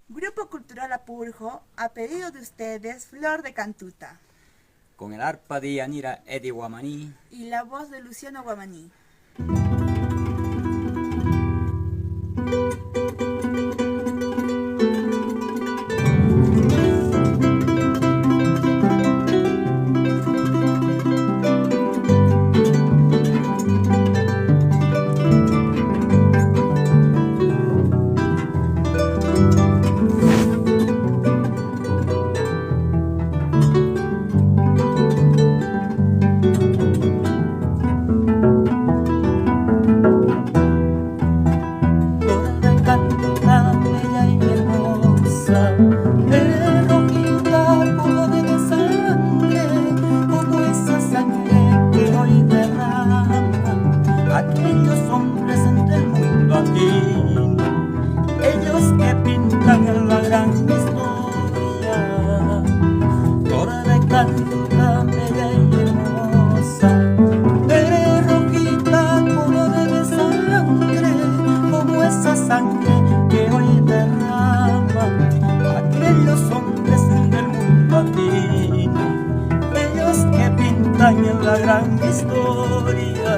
Grupo Cultural Apurjo, a pedido de ustedes, Flor de Cantuta. Con el arpa de Yanira Edi Guamaní Y la voz de Luciano Guamaní. Aquellos hombres entre el mundo andino, ellos que pintan en la gran historia. Flor de Cantuta, bella y hermosa, eres rojita color de sangre, como esa sangre que hoy derrama. Aquellos hombres del mundo andino, ellos que pintan en la gran historia.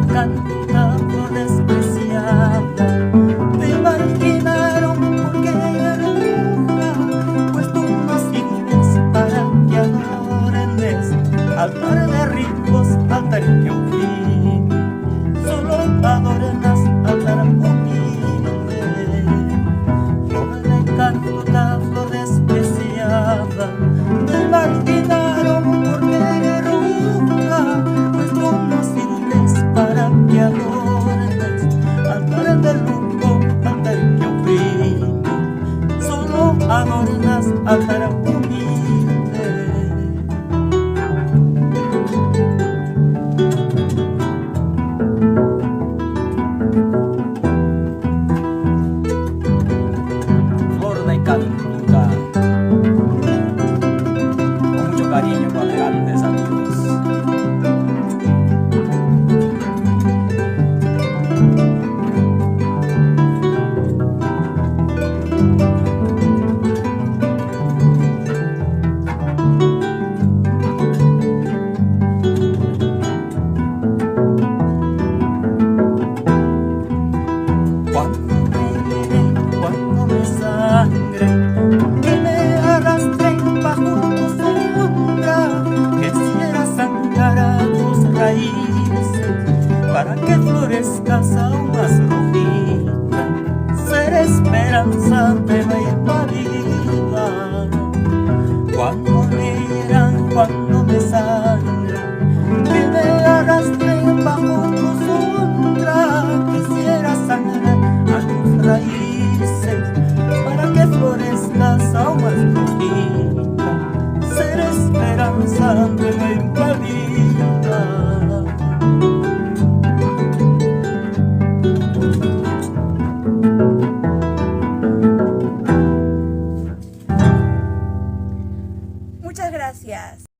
Tanta flor despreciada, te marginaron porque eres bruja, pues tú no sirves para que adoren altar de ricos, altar que oprime, solo adornas altar humilde. Flor de Cantuta, flor despreciada, te marginaron porque eres bruja, pues tú no sirves para que adornes altar de lujo, altar que oprime, solo adornas altar humilde. Flor de Cantuta, con mucho cariño para grandes amigos. Cuando me sangre, que me arrastren bajo tu sombra, quisiera sangrar a tus raíces para que florezcas aún más rojita, ser esperanza de la vida. Cuando me hieran, cuando me sangren, que me arrastren bajo tu sombra, quisiera sangrar a tus raíces para que florezcas aún más rojita, ser esperanza de la invadida. Muchas gracias.